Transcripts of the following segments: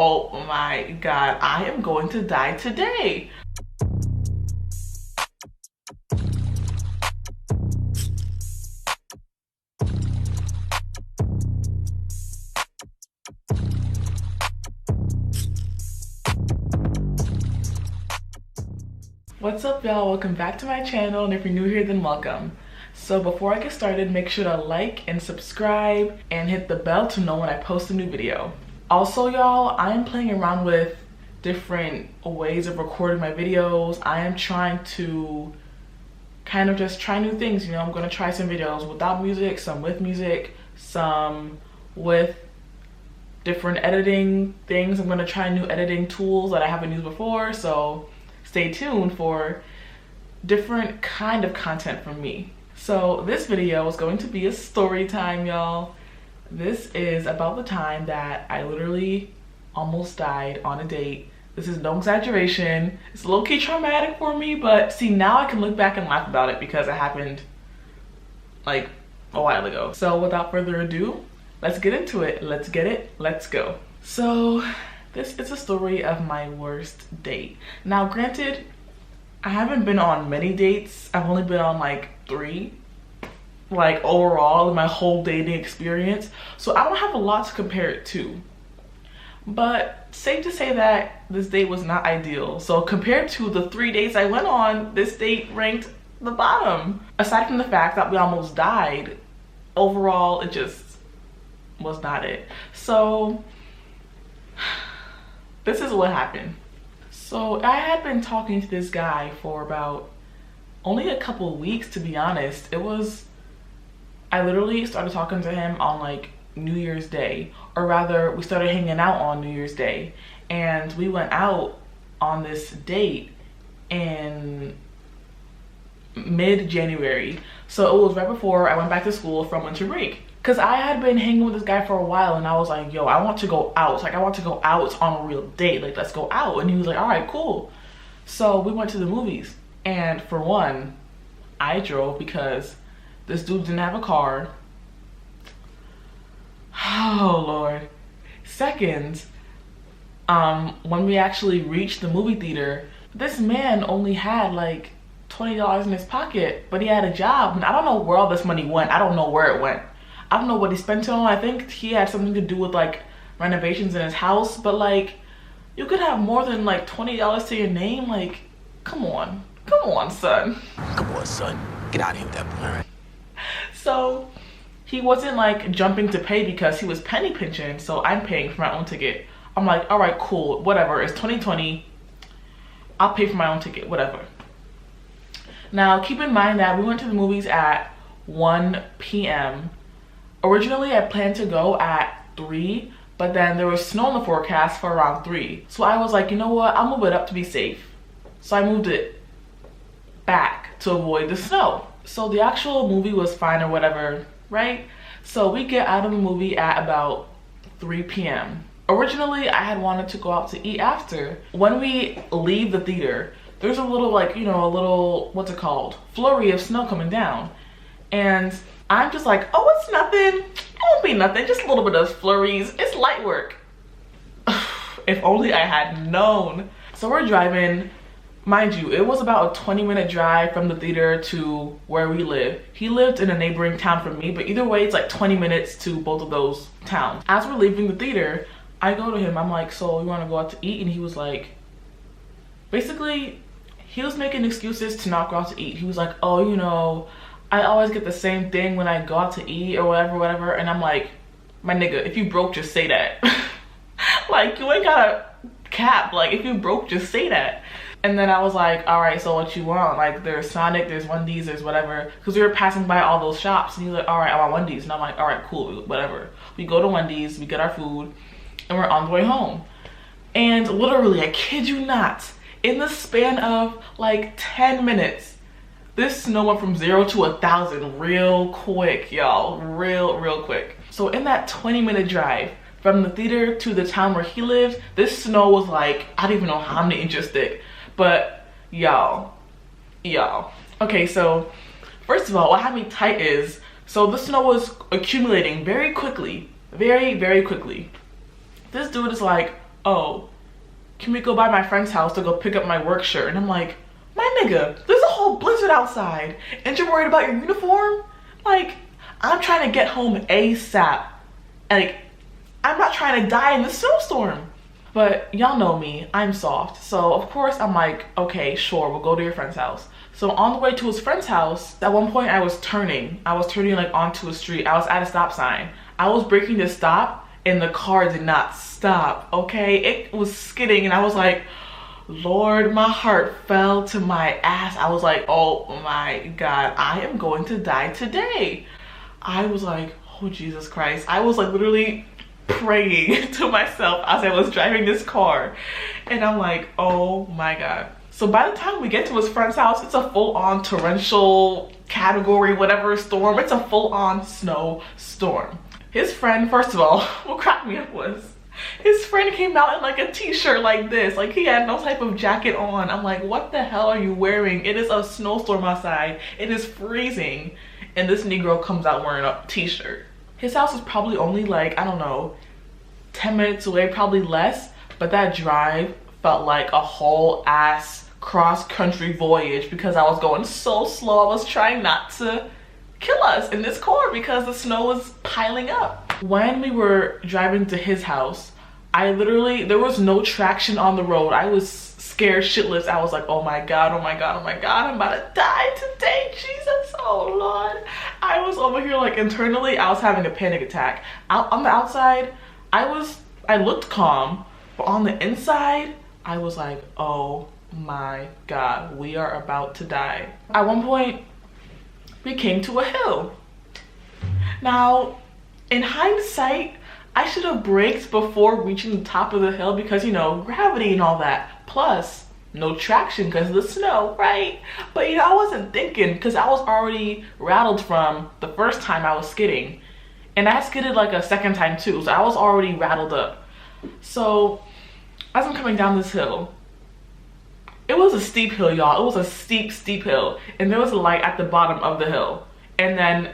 Oh my God, I am going to die today. What's up, y'all? Welcome back to my channel, and if you're new here, then welcome. So before I get started, make sure to like and subscribe and hit the bell to know when I post a new video. Also, y'all, I am playing around with different ways of recording my videos. I am trying to kind of just try new things, you know. I'm gonna try some videos without music, some with music, some with different editing things. I'm gonna try new editing tools that I haven't used before, so stay tuned for different kind of content from me. So this video is going to be a story time, y'all. This is about the time that I literally almost died on a date. This is no exaggeration. It's low-key traumatic for me, but see, now I can look back and laugh about it because it happened like a while ago. So without further ado, let's get into it. Let's get it. Let's go. So this is a story of my worst date. Now, granted, I haven't been on many dates. I've only been on like 3, like overall in my whole dating experience. So I don't have a lot to compare it to. But safe to say that this date was not ideal. So compared to the 3 dates I went on, this date ranked the bottom. Aside from the fact that we almost died, overall it just was not it. So this is what happened. So I had been talking to this guy for about only a couple of weeks, to be honest. I literally started talking to him on like New Year's Day, or rather we started hanging out on New Year's Day, and we went out on this date in mid-January. So it was right before I went back to school from winter break. Cause I had been hanging with this guy for a while, and I was like, yo, I want to go out. Like, I want to go out on a real date. Like, let's go out. And he was like, all right, cool. So we went to the movies. And for one, I drove because this dude didn't have a car. Oh, Lord. Second, when we actually reached the movie theater, this man only had like $20 in his pocket, but he had a job. And I don't know where all this money went. I don't know where it went. I don't know what he spent it on. I think he had something to do with like renovations in his house, but like you could have more than like $20 to your name. Like, come on, son. Come on, son. Get out of here with that plan. So he wasn't like jumping to pay because he was penny pinching. So I'm paying for my own ticket. I'm like, all right, cool, whatever. It's 2020. I'll pay for my own ticket, whatever. Now, keep in mind that we went to the movies at 1 p.m. Originally, I planned to go at 3, but then there was snow in the forecast for around 3. So I was like, you know what? I'll move it up to be safe. So I moved it back to avoid the snow. So the actual movie was fine or whatever, right? So we get out of the movie at about 3 p.m. Originally, I had wanted to go out to eat after. When we leave the theater, there's a little like, you know, a little, what's it called? Flurry of snow coming down. And I'm just like, oh, it's nothing. It won't be nothing. Just a little bit of flurries. It's light work. If only I had known. So we're driving. Mind you, it was about a 20-minute drive from the theater to where we live. He lived in a neighboring town from me, but either way, it's like 20 minutes to both of those towns. As we're leaving the theater, I go to him. I'm like, so you want to go out to eat? And he was like, basically, he was making excuses to not go out to eat. He was like, oh, you know, I always get the same thing when I go out to eat or whatever. And I'm like, my nigga, if you broke, just say that. Like, you ain't gotta cap. Like, if you broke, just say that. And then I was like, all right, so what you want? Like, there's Sonic, there's Wendy's, there's whatever. Because we were passing by all those shops. And he's like, all right, I want Wendy's. And I'm like, all right, cool, whatever. We go to Wendy's, we get our food, and we're on the way home. And literally, I kid you not, in the span of like 10 minutes, this snow went from 0 to 1,000 real quick, y'all. Real quick. So in that 20-minute drive from the theater to the town where he lived, this snow was like, I don't even know how many inches thick. But y'all. Okay, so first of all, what had me tight is, so the snow was accumulating very quickly. Very quickly. This dude is like oh, can we go by my friend's house to go pick up my work shirt? And I'm like, my nigga, there's a whole blizzard outside and you're worried about your uniform? Like, I'm trying to get home ASAP. Like, I'm not trying to die in the snowstorm. But y'all know me, I'm soft. So of course I'm like, okay, sure, we'll go to your friend's house. So on the way to his friend's house, at one point I was turning like onto a street. I was at a stop sign. I was braking to stop and the car did not stop, okay? It was skidding and I was like, Lord, my heart fell to my ass. I was like, oh my God, I am going to die today. I was like, oh Jesus Christ. I was like literally praying to myself as I was driving this car. And I'm like, oh my God. So by the time we get to his friend's house, it's a full-on torrential category, whatever storm. It's a full-on snow storm. His friend, first of all, what cracked me up was, his friend came out in like a t-shirt like this. Like he had no type of jacket on. I'm like, what the hell are you wearing? It is a snowstorm outside. It is freezing. And this Negro comes out wearing a t-shirt. His house is probably only like, I don't know, 10 minutes away, probably less. But that drive felt like a whole ass cross-country voyage because I was going so slow. I was trying not to kill us in this car because the snow was piling up. When we were driving to his house, I literally, there was no traction on the road. I was scared shitless. I was like, oh my God, oh my God, oh my God, I'm about to die today, Jesus, oh Lord. I was over here like internally, I was having a panic attack. On the outside, I looked calm, but on the inside, I was like, oh my God, we are about to die. At one point, we came to a hill. Now, in hindsight, I should have braked before reaching the top of the hill because, you know, gravity and all that. Plus, no traction because of the snow, right? But, you know, I wasn't thinking because I was already rattled from the first time I was skidding. And I skidded like a second time too, so I was already rattled up. So, as I'm coming down this hill, it was a steep hill, y'all. It was a steep, steep hill. And there was a light at the bottom of the hill. And then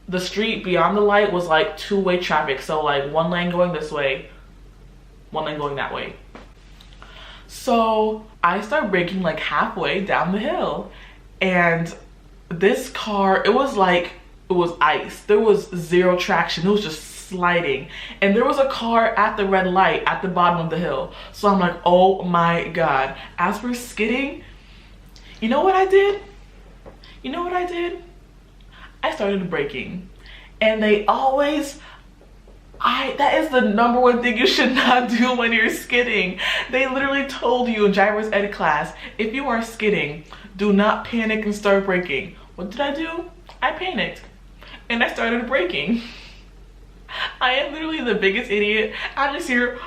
the street beyond the light was like two-way traffic. So like one lane going this way, one lane going that way. So I start braking like halfway down the hill. And this car, it was ice. There was zero traction. It was just sliding. And there was a car at the red light at the bottom of the hill. So I'm like, oh my God. As we're skidding, you know what I did? You know what I did? I started braking. And they always, that is the number one thing you should not do when you're skidding. They literally told you in driver's ed class, if you are skidding, do not panic and start braking. What did I do? I panicked. And I started braking. I am literally the biggest idiot. I just hear,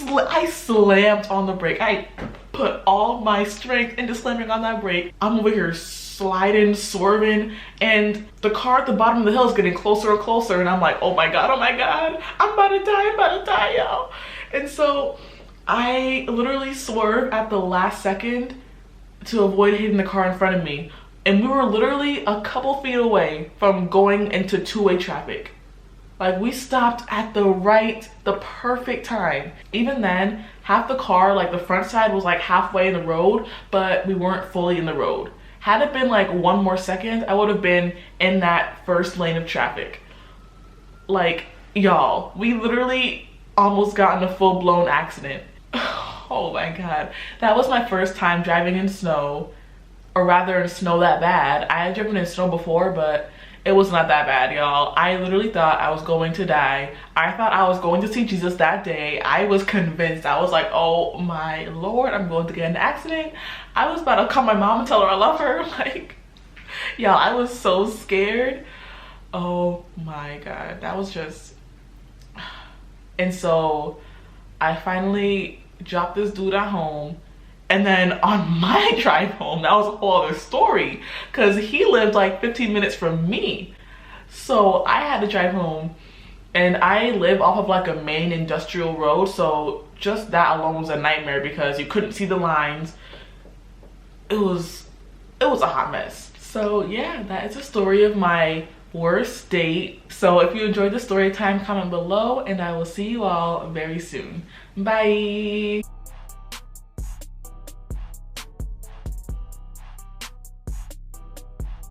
I slammed on the brake. I put all my strength into slamming on that brake. I'm over here sliding, swerving, and the car at the bottom of the hill is getting closer and closer. And I'm like, oh my God, I'm about to die, y'all. And so I literally swerved at the last second to avoid hitting the car in front of me. And we were literally a couple feet away from going into two-way traffic. Like we stopped at the perfect time. Even then, half the car, like the front side was like halfway in the road, but we weren't fully in the road. Had it been like one more second, I would have been in that first lane of traffic. Like, y'all, we literally almost got in a full-blown accident. Oh my God. That was my first time driving in snow, or rather in snow that bad. I had driven in snow before, but it was not that bad, y'all. I literally thought I was going to die. I thought I was going to see Jesus that day. I was convinced. I was like, oh my Lord, I'm going to get in an accident. I was about to call my mom and tell her I love her. Like, y'all, I was so scared. Oh my God, that was just... And so I finally dropped this dude at home. And then on my drive home, that was a whole other story because he lived like 15 minutes from me. So I had to drive home, and I live off of like a main industrial road. So just that alone was a nightmare because you couldn't see the lines. It was a hot mess. So yeah, that is a story of my worst date. So if you enjoyed the story time, comment below, and I will see you all very soon. Bye.